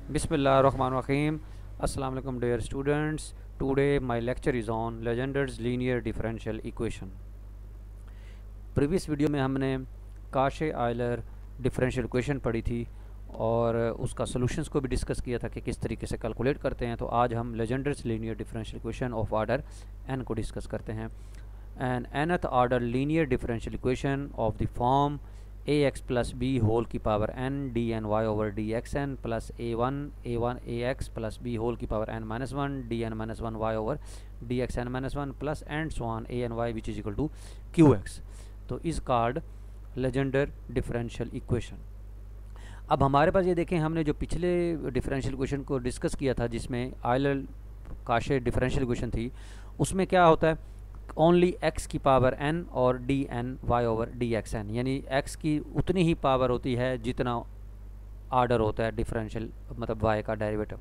Bismillahirrahmanirrahim. Assalamu alaikum dear students. Today my lecture is on Legendre's linear differential equation. Previous video में हमने काशे Euler differential equation पढ़ी थी और उसका solutions को भी डिस्कस किया था कि किस तरीके से कैलकुलेट करते हैं। तो आज हम Legendre's linear differential equation of order n को डिस्कस करते हैं। An nth order linear differential equation of the form ax plus b whole की power n dny over dxn plus a1 ax plus b whole की power n minus 1 dn minus 1 y over dxn minus 1 plus and so on a and y which is equal to qx। तो इस card Legender differential equation. अब हमारे पास ये देखें, हमने जो पिछले डिफरेंशियल इक्वेशन को डिस्कस किया था जिसमें आयलर काशे डिफरेंशियल इक्वेशन थी, उसमें क्या होता है, ओनली x की पावर n और D N Y over D X N, यानी x की उतनी ही पावर होती है जितना आर्डर होता है डिफरेंशियल मतलब y का डेरिवेटिव।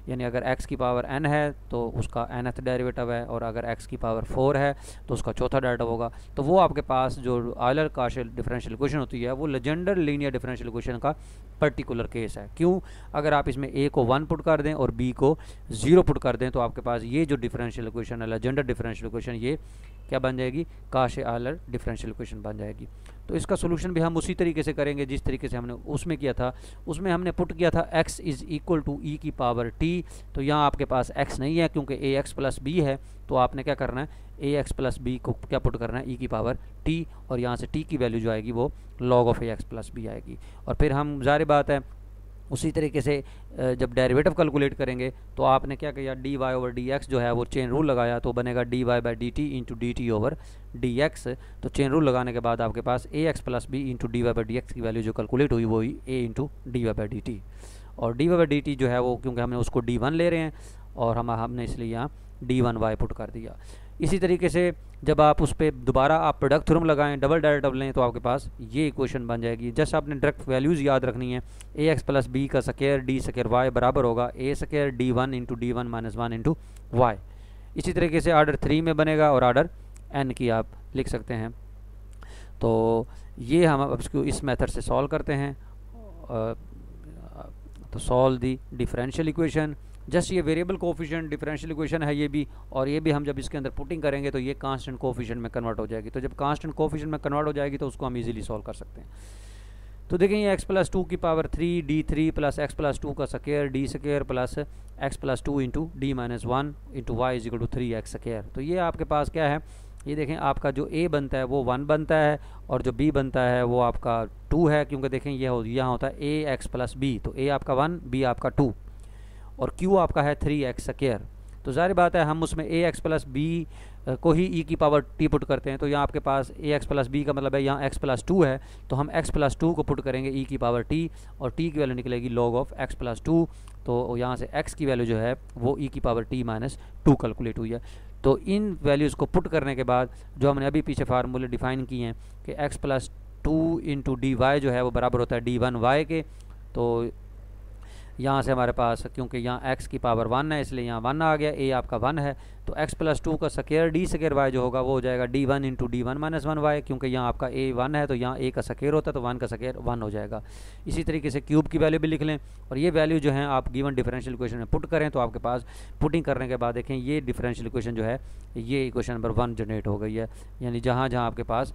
यानी अगर x की पावर n है तो उसका nth डेरिवेटिव है, और अगर x की पावर 4 है तो उसका चौथा डेरिवेटिव होगा। तो वो आपके पास जो आयलर काशे डिफरेंशियल इक्वेशन होती है वो लेजेंडर लीनियर डिफरेंशियल इक्वेशन का पर्टिकुलर केस है। क्यों? अगर आप इसमें a को 1 पुट कर दें और b को 0 पुट कर दें तो आपके पास ये जो डिफरेंशियल इक्वेशन है लेजेंडर डिफरेंशियल इक्वेशन, ये क्या बन जाएगी, काशे आयलर डिफरेंशियल इक्वेशन बन जाएगी। तो इसका सोल्यूशन भी हम उसी तरीके से करेंगे जिस तरीके से हमने उसमें किया था। उसमें हमने पुट किया था x इज़ इक्वल टू ई की पावर t। तो यहाँ आपके पास x नहीं है क्योंकि ax प्लस b है, तो आपने क्या करना है, ax प्लस b को क्या पुट करना है, e की पावर t, और यहाँ से t की वैल्यू जो आएगी वो log of ax plus b आएगी। और फिर हम ज़ाहिर बात है उसी तरीके से जब डेरिवेटिव कैलकुलेट करेंगे तो आपने क्या किया, d y over D x जो है वो चेन रूल लगाया, तो बनेगा d y by d t into d t over D x. तो चेन रूल लगाने के बाद आपके पास a x plus b into D y by d x की वैल्यू जो कैलकुलेट हुई वो हुई a into D y by d t. और d y by d t जो है वो क्योंकि हमने उसको डी वन ले रहे हैं और हमने इसलिए यहाँ डी वन वाई पुट कर दिया। इसी तरीके से जब आप उस पर दोबारा आप प्रोडक्ट थ्योरम लगाएं, डबल डेरिवेटिव लें, तो आपके पास ये इक्वेशन बन जाएगी। जस्ट आपने डायरेक्ट वैल्यूज़ याद रखनी है, ए एक्स प्लस बी का स्क्वायर डी स्क्वायर वाई बराबर होगा a square d one into D one minus one into y. इसी तरीके से ऑर्डर 3 में बनेगा और ऑर्डर n की आप लिख सकते हैं। तो ये हम अब इसको इस मेथड से सॉल्व करते हैं। तो solve the differential equation, just ये वेरिएबल कोफिशिएंट डिफरेंशियल इक्वेशन है ये भी, और ये भी हम जब इसके अंदर पुटिंग करेंगे तो ये कांस्टेंट कोफिशिएंट में कन्वर्ट हो जाएगी। तो जब कांस्टेंट कोफिशिएंट में कन्वर्ट हो जाएगी तो उसको हम इजीली सॉल्व कर सकते हैं। तो देखें ये x प्लस 2 की power 3 D 3 plus x plus 2 का square D square plus x plus 2 into D minus 1 into y is equal to 3x square. तो ये आपके पास क्या है, ये देखें आपका जो a बनता है वो 1 बनता है और जो b बनता है वो आपका 2 है, क्योंकि देखें ये यहाँ होता है a x प्लस b, तो a आपका 1 b आपका 2 और q आपका है 3x स्क्वायर। तो ज़ाहिर बात है हम उसमें ax प्लस बी को ही e की पावर t पुट करते हैं, तो यहाँ आपके पास ax प्लस बी का मतलब है यहाँ x प्लस 2 है, तो हम x प्लस 2 को पुट करेंगे e की पावर t और t की वैल्यू निकलेगी log ऑफ x प्लस 2। तो यहाँ से x की वैल्यू जो है वो e की पावर t माइनस 2 कैलकुलेट हुई है। तो इन वैल्यूज़ को पुट करने के बाद जो हमने अभी पीछे फार्मूले डिफाइन किए हैं कि x plus 2 into D Y जो है वो बराबर होता है डी वन वाई के। तो यहाँ से हमारे पास क्योंकि यहाँ x की पावर 1 है इसलिए यहाँ 1 आ गया, a आपका 1 है, तो x प्लस 2 का स्क्वायर डी स्क्वायर वाई जो होगा वो हो जाएगा D one into D one minus 1 Y, क्योंकि यहाँ आपका a 1 है तो यहाँ a का स्क्वायर होता है तो 1 का स्क्वायर 1 हो जाएगा। इसी तरीके से क्यूब की वैल्यू भी लिख लें और ये वैल्यू जो है आप गिवन डिफरेंशियल इक्वेशन में पुट करें तो आपके पास पुटिंग करने के बाद देखें ये डिफरेंशियल इक्वेशन जो है ये इक्वेशन नंबर 1 जनरेट हो गई है। यानी जहाँ जहाँ आपके पास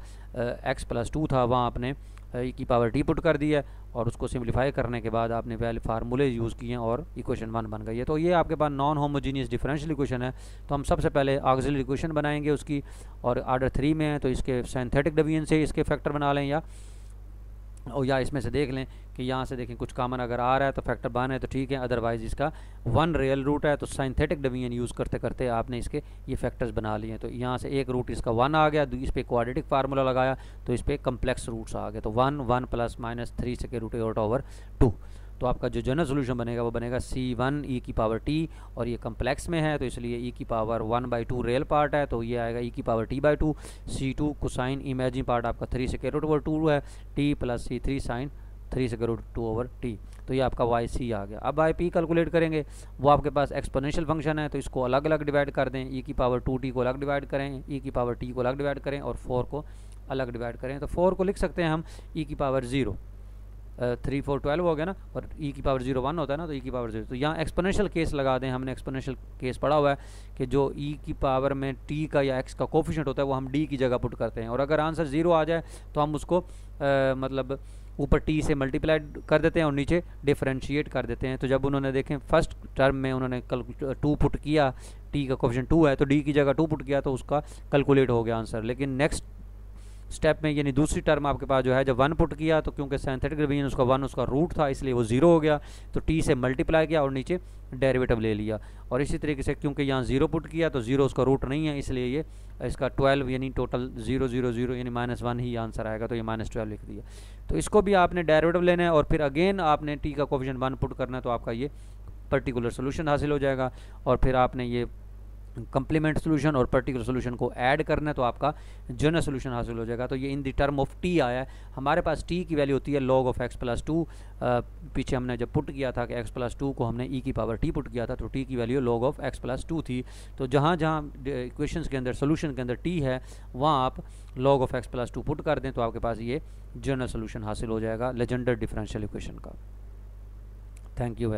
x प्लस 2 था वहाँ आपने e की पावर t पुट कर दी है और उसको सिंप्लीफाई करने के बाद आपने वैल्यू फार्मूले यूज़ किए हैं और इक्वेशन 1 बन गई है। तो ये आपके पास नॉन होमोजीनियस डिफरेंशियल इक्वेशन है। तो हम सबसे पहले ऑक्सिलरी इक्वेशन बनाएंगे उसकी, और ऑर्डर 3 में है तो इसके सिंथेटिक डिवीजन से इसके फैक्टर बना लें या इसमें से देख लें कि यहाँ से देखें कुछ कॉमन अगर आ रहा है तो फैक्टर बन है तो ठीक है, अदरवाइज़ इसका 1 रियल रूट है तो सिंथेटिक डिवीजन यूज़ करते करते आपने इसके ये फैक्टर्स बना लिए। तो यहाँ से एक रूट इसका 1 आ गया, इस पर क्वाड्रेटिक फार्मूला लगाया तो इस पर कम्प्लेक्स रूट्स आ गए, तो 1 प्लस माइनस 3 से रूट ओवर 2। तो आपका जो जनरल सोल्यूशन बनेगा वो बनेगा c1 e की पावर t, और ये कम्प्लेक्स में है तो इसलिए e की पावर 1/2 रियल पार्ट है तो ये आएगा e की power t/2। c2 cosine imagine part आपका 3 से रूट ओवर 2 है, t प्लस c3 साइन 3 से रूट 2 ओवर t। तो ये आपका वाई सी आ गया। अब IP कैलकुलेट करेंगे, वो आपके पास एक्सपोनेंशियल फंक्शन है तो इसको अलग अलग डिवाइड कर दें, e की पावर 2t को अलग डिवाइड करें, e की पावर t को अलग डिवाइड करें और 4 को अलग डिवाइड करें। तो 4 को लिख सकते हैं हम e की पावर 0 3 4 12 हो गया ना, और e की पावर 0 1 होता है ना, तो e की पावर 0। तो यहाँ एक्सपोनेंशियल केस लगा दें, हमने एक्सपोनेंशियल केस पढ़ा हुआ है कि जो e की पावर में t का या x का कोफिशिएंट होता है वो हम d की जगह पुट करते हैं, और अगर आंसर 0 आ जाए तो हम उसको मतलब ऊपर t से मल्टीप्लाई कर देते हैं और नीचे डिफरेंशिएट कर देते हैं। तो जब उन्होंने देखें फर्स्ट टर्म में उन्होंने कल 2 पुट किया, t का कोफिशिएंट 2 है तो d की जगह 2 पुट किया तो उसका कैलकुलेट हो गया आंसर। लेकिन नेक्स्ट स्टेप में यानी दूसरी टर्म आपके पास जो है, जब 1 पुट किया तो क्योंकि सिंथेटिक डिवीजन उसका 1 उसका रूट था इसलिए वो 0 हो गया, तो t से मल्टीप्लाई किया और नीचे डेरिवेटिव ले लिया। और इसी तरीके से क्योंकि यहाँ 0 पुट किया तो 0 उसका रूट नहीं है, इसलिए ये इसका 12 यानी टोटल 0 0 0 यानी -1 ही आंसर आएगा, तो ये -12 लिख दिया। तो इसको भी आपने डेरिवेटिव लेना है और फिर अगेन आपने t का कोफिशिएंट 1 पुट करना है, तो आपका ये पर्टिकुलर सोल्यूशन हासिल हो जाएगा। और फिर आपने ये कंप्लीमेंट सोल्यूशन और पर्टिकुलर सोल्यूशन को ऐड करना है तो आपका जनरल सोल्यूशन हासिल हो जाएगा। तो ये in the term of t आया है। हमारे पास t की वैल्यू होती है log ऑफ x प्लस 2। पीछे हमने जब पुट किया था कि x प्लस 2 को हमने e की पावर t पुट किया था, तो t की value log of x plus 2 थी। तो जहाँ जहाँ इक्वेशंस के अंदर सोल्यूशन के अंदर t है वहाँ आप log of x plus 2 put कर दें तो आपके पास ये जनरल सोल्यूशन हासिल हो जाएगा लेजेंडर डिफरेंशियल इक्वेशन का। Thank you.